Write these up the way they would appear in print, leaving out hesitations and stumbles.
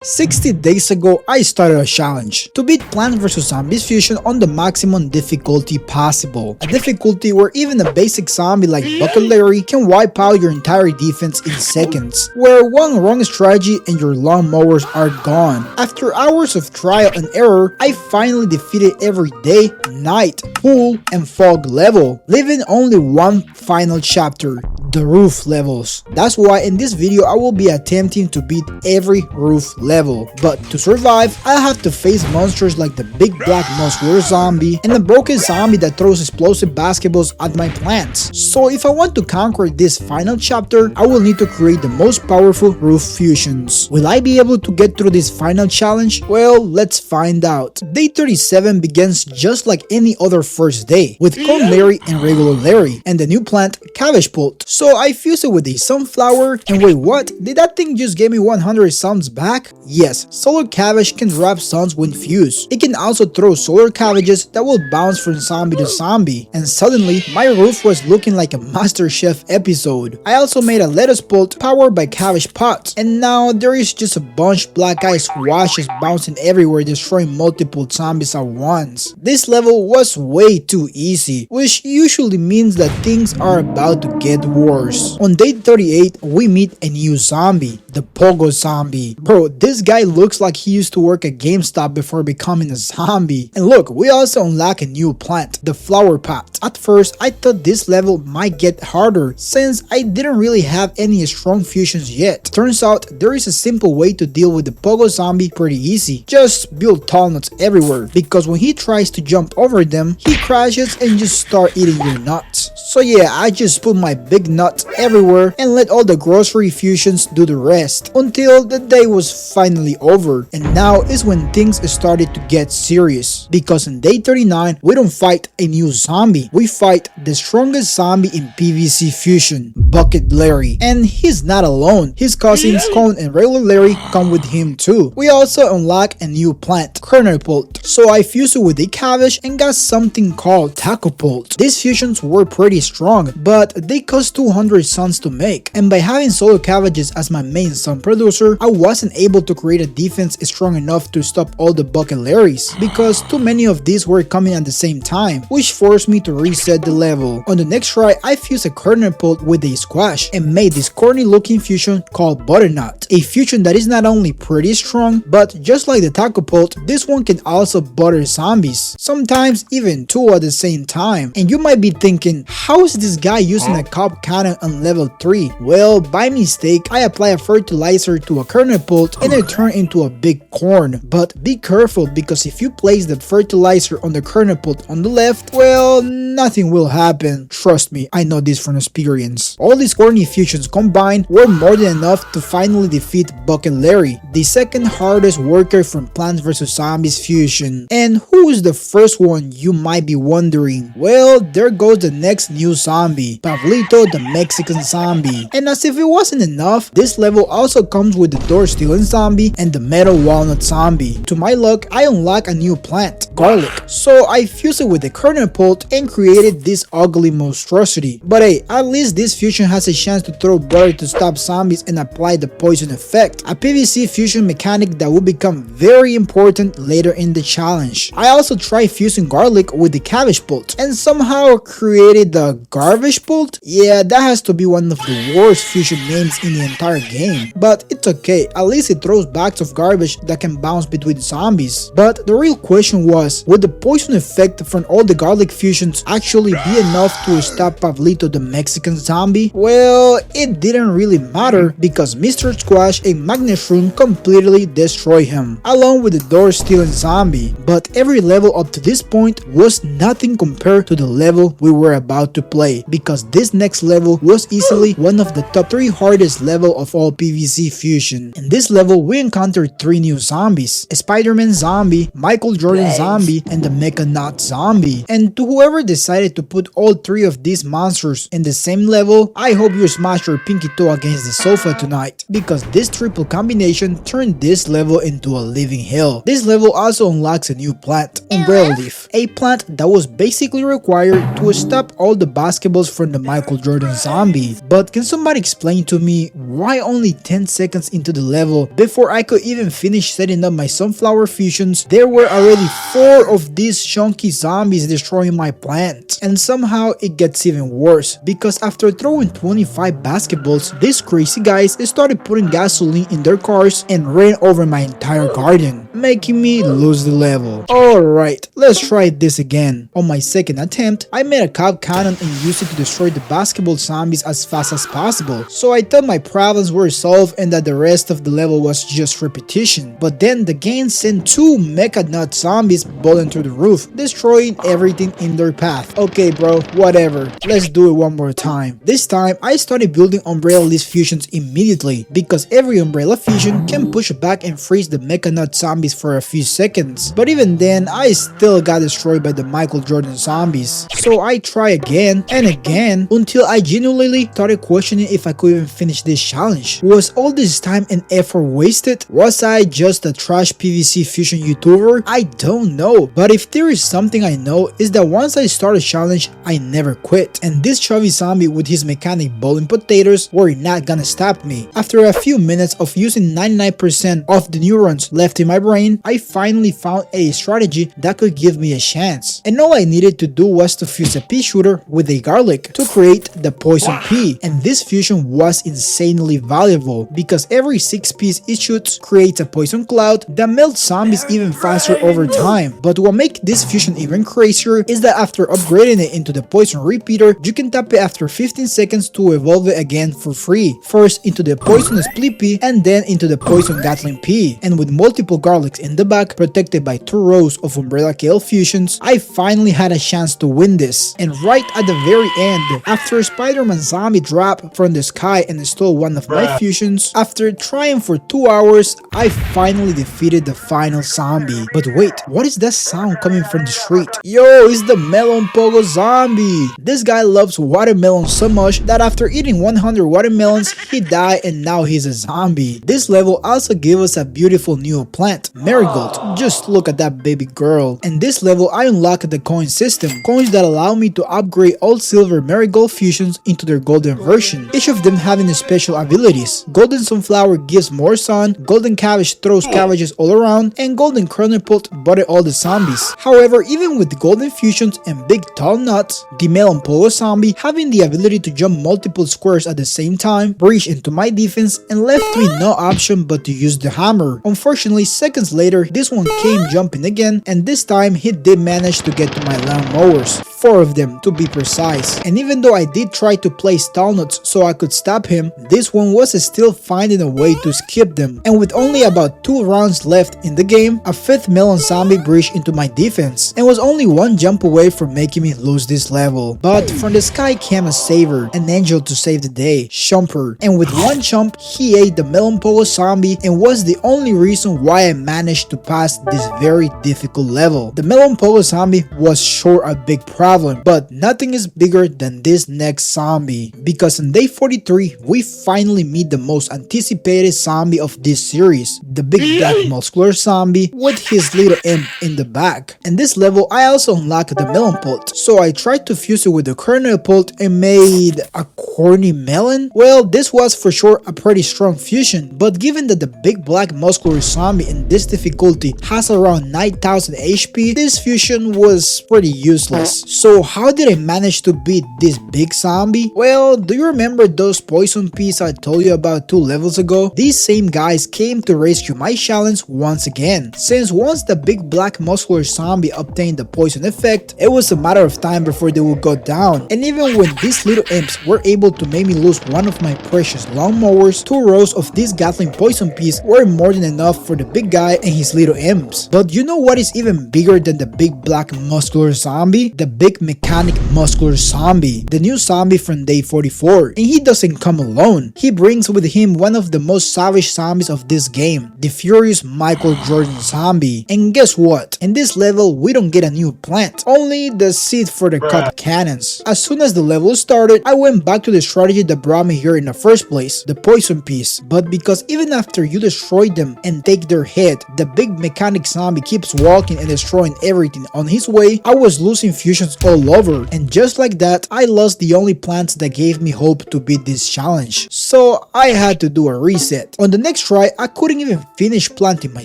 60 days ago, I started a challenge to beat Plants vs Zombies Fusion on the maximum difficulty possible. A difficulty where even a basic zombie like Bucket Larry can wipe out your entire defense in seconds, where one wrong strategy and your lawnmowers are gone. After hours of trial and error, I finally defeated every day, night, pool, and fog level, leaving only one final chapter. The roof levels. That's why in this video I will be attempting to beat every roof level. But to survive, I'll have to face monsters like the big black muscular zombie and the broken zombie that throws explosive basketballs at my plants. So if I want to conquer this final chapter, I will need to create the most powerful roof fusions. Will I be able to get through this final challenge? Well, let's find out. Day 37 begins just like any other first day, with Clone Larry and regular Larry, and the new plant Cabbage Pult. So I fused it with a sunflower, and wait, what? Did that thing just give me 100 suns back? Yes, solar cabbage can drop suns when fused. It can also throw solar cabbages that will bounce from zombie to zombie, and suddenly my roof was looking like a MasterChef episode. I also made a lettuce pult powered by cabbage pots, and now there is just a bunch of black ice squashes bouncing everywhere, destroying multiple zombies at once. This level was way too easy, which usually means that things are about to get worse. On day 38, we meet a new zombie, the Pogo Zombie. Bro, this guy looks like he used to work at GameStop before becoming a zombie. And look, we also unlock a new plant, the Flower Pot. At first, I thought this level might get harder since I didn't really have any strong fusions yet. Turns out, there is a simple way to deal with the Pogo Zombie pretty easy. Just build tall nuts everywhere, because when he tries to jump over them, he crashes and just start eating your nuts. So yeah, I just put my big nuts everywhere and let all the grocery fusions do the rest until the day was finally over. And now is when things started to get serious, because on day 39 we don't fight a new zombie, we fight the strongest zombie in PvZ Fusion, Bucket Larry. And he's not alone, his cousins Cone and regular Larry come with him too. We also unlock a new plant, Kernel Pult, so I fused it with a cabbage and got something called Taco Pult. These fusions were pretty strong, but they cost 200 suns to make, and by having solar cabbages as my main sun producer, I wasn't able to create a defense strong enough to stop all the Bucket Larrys, because too many of these were coming at the same time, which forced me to reset the level. On the next try, I fused a Kernel Pult with a squash and made this corny looking fusion called Butternut, a fusion that is not only pretty strong, but just like the Taco Pult, this one can also butter zombies, sometimes even two at the same time. And you might be thinking, how is this guy using a cop cannon on level 3? Well, by mistake, I apply a fertilizer to a Kernel Pult and it turned into a big corn. But be careful, because if you place the fertilizer on the Kernel Pult on the left, well, nothing will happen. Trust me, I know this from experience. All these corny fusions combined were more than enough to finally defeat Bucket Larry, the second hardest worker from Plants vs Zombies Fusion. And who is the first one, you might be wondering? Well, there goes the next new zombie, Pablito the Mexican Zombie. And as if it wasn't enough, this level also comes with the door stealing zombie and the metal walnut zombie. To my luck, I unlock a new plant, garlic, so I fused it with the Kernel Pult and created this ugly monstrosity. But hey, at least this fusion has a chance to throw butter to stop zombies and apply the poison effect, a PvZ fusion mechanic that will become very important later in the challenge. I also tried fusing garlic with the Cabbage Pult and somehow created the Garbage Pult. Yeah, that has to be one of the worst fusion names in the entire game, but it's okay, at least it throws bags of garbage that can bounce between zombies. But the real question was, would the poison effect from all the garlic fusions actually be enough to stop Pablito the Mexican Zombie? Well, it didn't really matter, because Mr. Squash and Magneshroom completely destroyed him, along with the door stealing zombie. But every level up to this point was nothing compared to the level we were about to play, because this next level was easily one of the top 3 hardest level of all PvZ Fusion. In this level, we encountered 3 new zombies, a Spider-Man zombie, Michael Jordan zombie, and the Mecha-Nut zombie. And to whoever decided to put all 3 of these monsters in the same level, I hope you smash your pinky toe against the sofa tonight, because this triple combination turned this level into a living hell. This level also unlocks a new plant, Umbrella Leaf, a plant that was basically required to stop all the basketballs from the Michael Jordan zombie. But can somebody explain to me why only 10 seconds into the level, before I could even finish setting up my sunflower fusions, there were already 4 of these chunky zombies destroying my plant? And somehow it gets even worse, because after throwing 25 basketballs, these crazy guys started putting gasoline in their cars and ran over my entire garden, making me lose the level. Alright, let's try this again. On my second attempt, I made a cob cannon and used it to destroy the basketball zombies as fast as possible, so I thought my problems were solved and that the rest of the level was just repetition. But then the game sent 2 mecha nut zombies bolting through the roof, destroying everything in their path. Okay bro, whatever, let's do it one more time. This time, I started building Umbrella Leaf fusions immediately, because every Umbrella fusion can push back and freeze the mecha nut zombies for a few seconds. But even then, I still got destroyed by the Michael Jordan zombies. So I try again and again until I genuinely started questioning if I could even finish this challenge. Was all this time and effort wasted? Was I just a trash PvC fusion YouTuber? I don't know, but if there is something I know, is that once I start a challenge, I never quit. And this chubby zombie with his mechanic bowling potatoes were not gonna stop me. After a few minutes of using 99% of the neurons left in my brain, I finally found a strategy that could give me a chance. And all I needed to do was to fuse a pea shooter with a garlic to create the poison pea. And this fusion was insanely valuable, because every 6 peas it shoots creates a poison cloud that melts zombies even faster over time. But what makes this fusion even crazier is that after upgrading it into the poison repeater, you can tap it after 15 seconds to evolve it again for free. First into the poison split pea and then into the poison gatling pea. And with multiple garlics in the back, protected by 2 rows of Umbrella Kale fusions, I finally had a chance to win this. And right at the very end, after a Spider-Man zombie dropped from the sky and stole one of my fusions, after trying for 2 hours, I finally defeated the final zombie. But wait, what is that sound coming from the street? Yo, it's the Melon Pogo zombie! This guy loves watermelon so much that after eating 100 watermelons, he died and now he's a zombie. This level also gave us a beautiful new plant, Marigold. Just look at that baby girl. And this level I unlocked the coin system, coins that allow me to upgrade all silver Marigold fusions into their golden version, each of them having special abilities. Golden Sunflower gives more sun, Golden Cabbage throws cabbages all around, and Golden Kernel Pult butter all the zombies. However, even with golden fusions and big tall nuts, the Melon Pogo zombie having the ability to jump multiple squares at the same time breached into my defense and left me no option but to use the hammer. Unfortunately, seconds later, this one came jumping again, and this time he did manage to get to my lawnmowers. 4 of them to be precise. And even though I did try to place stall nuts so I could stop him, this one was still finding a way to skip them. And with only about 2 rounds left in the game, a 5th melon zombie breached into my defense and was only 1 jump away from making me lose this level. But from the sky came a saver, an angel to save the day, Shumper. And with 1 jump, he ate the Melon Pogo zombie and was the only reason why I managed to pass this very difficult level. The Melon Pogo zombie was sure a big problem, but nothing is bigger than this next zombie, because on day 43 we finally meet the most anticipated zombie of this series, the big black muscular zombie with his little imp in the back. And this level I also unlocked the melon pult, so I tried to fuse it with the kernel pult and made a corny melon. Well, this was for sure a pretty strong fusion, but given that the big black muscular zombie in this difficulty has around 9000 HP, this fusion was pretty useless. So how did I manage to beat this big zombie? Well, do you remember those poison peas I told you about 2 levels ago? These same guys came to rescue my challenge once again. Since once the big black muscular zombie obtained the poison effect, it was a matter of time before they would go down. And even when these little imps were able to make me lose one of my precious lawnmowers, 2 rows of these Gatling poison peas were more than enough for the big guy and his little imps. But you know what is even bigger than the big black muscular zombie? The big big mechanic muscular zombie, the new zombie from day 44. And he doesn't come alone. He brings with him one of the most savage zombies of this game, the furious Michael Jordan zombie. And guess what? In this level, we don't get a new plant, only the seed for the cup cannons. As soon as the level started, I went back to the strategy that brought me here in the first place, the poison piece. But because even after you destroy them and take their head, the big mechanic zombie keeps walking and destroying everything on his way, I was losing fusions all over. And just like that, I lost the only plants that gave me hope to beat this challenge. So I had to do a reset. On the next try, I couldn't even finish planting my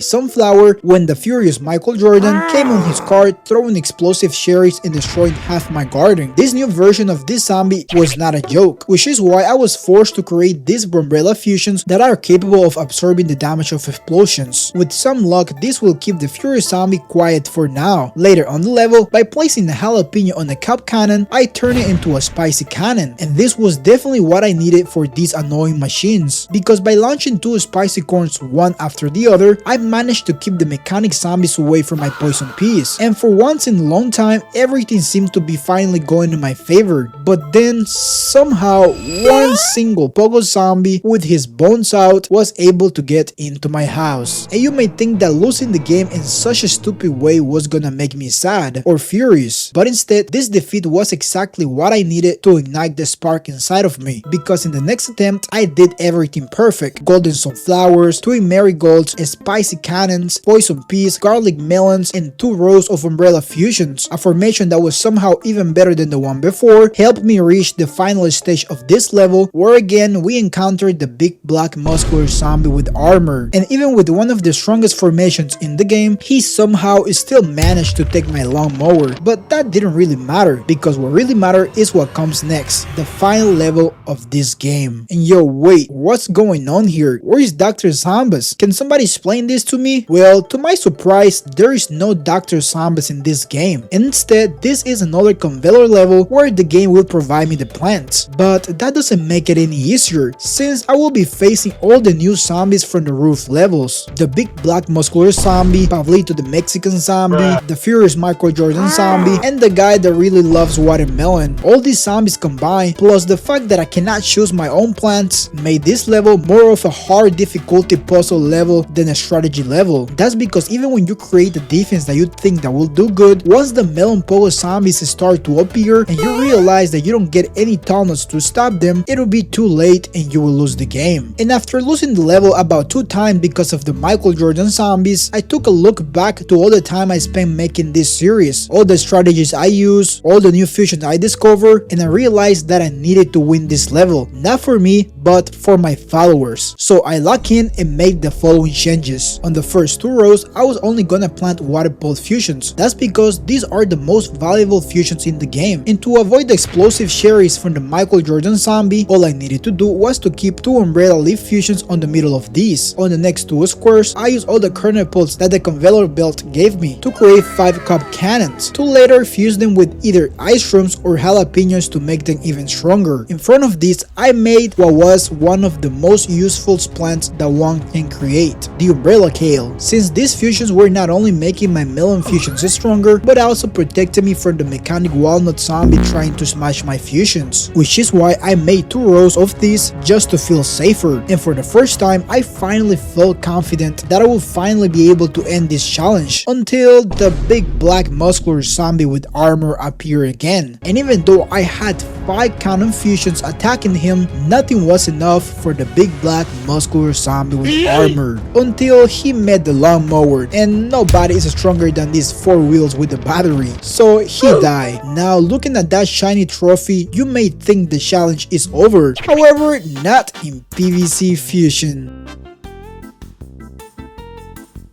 sunflower when the furious Michael Jordan came on his car throwing explosive cherries and destroying half my garden. This new version of this zombie was not a joke, which is why I was forced to create these Brumbrella fusions that are capable of absorbing the damage of explosions. With some luck, this will keep the furious zombie quiet for now. Later on the level, by placing the jalapeno on the cup cannon, I turned it into a spicy cannon, and this was definitely what I needed for these annoying machines, because by launching two spicy corns one after the other, I managed to keep the mechanic zombies away from my poison piece. And for once in a long time, everything seemed to be finally going in my favor. But then somehow one single pogo zombie with his bones out was able to get into my house. And you may think that losing the game in such a stupid way was gonna make me sad or furious, but instead this defeat was exactly what I needed to ignite the spark inside of me, because in the next attempt I did everything perfect: golden sunflowers, twin marigolds, spicy cannons, poison peas, garlic melons, and 2 rows of umbrella fusions. A formation that was somehow even better than the one before helped me reach the final stage of this level, where again we encountered the big black muscular zombie with armor. And even with one of the strongest formations in the game, he somehow still managed to take my lawnmower. But that didn't really matter, because what really mattered is what comes next, the final level of this game. And yo, wait, what's going on here? Where is Dr. Zombies? Can somebody explain this to me? Well, to my surprise, there is no Dr. Zombies in this game. Instead, this is another conveyor level where the game will provide me the plants. But that doesn't make it any easier, since I will be facing all the new zombies from the roof levels. The big black muscular zombie, Pablito the Mexican zombie, the furious Michael Jordan zombie, and the guy that really loves watermelon. All these zombies combined, plus the fact that I cannot choose my own plants, made this level more of a hard difficulty puzzle level than a strategy level. That's because even when you create a defense that you think that will do good, once the melon pogo zombies start to appear and you realize that you don't get any tunnels to stop them, it'll be too late and you will lose the game. And after losing the level about 2 times because of the Michael Jordan zombies, I took a look back to all the time I spent making this series, all the strategies I use, all the new fusions I discovered, and I realized that I needed to win this level, not for me, but for my followers. So I locked in and made the following changes. On the first 2 rows, I was only gonna plant water pulse fusions. That's because these are the most valuable fusions in the game. And to avoid the explosive cherries from the Michael Jordan zombie, all I needed to do was to keep 2 umbrella leaf fusions on the middle of these. On the next 2 squares, I used all the kernel pulse that the conveyor belt gave me to create 5 cup cannons, to later fuse them with either ice shrooms or jalapenos to make them even stronger. In front of these, I made what was one of the most useful plants that one can create, the umbrella kale, since these fusions were not only making my melon fusions stronger, but also protected me from the mechanic walnut zombie trying to smash my fusions, which is why I made 2 rows of these just to feel safer. And for the first time, I finally felt confident that I will finally be able to end this challenge, until the big black muscular zombie with armor appeared again. And even though I had 5 cannon fusions attacking him, nothing was enough for the big black muscular zombie with armor, until he met the lawnmower, and nobody is stronger than these 4 wheels with the battery, so he died. Now looking at that shiny trophy, you may think the challenge is over, however not in PvZ Fusion.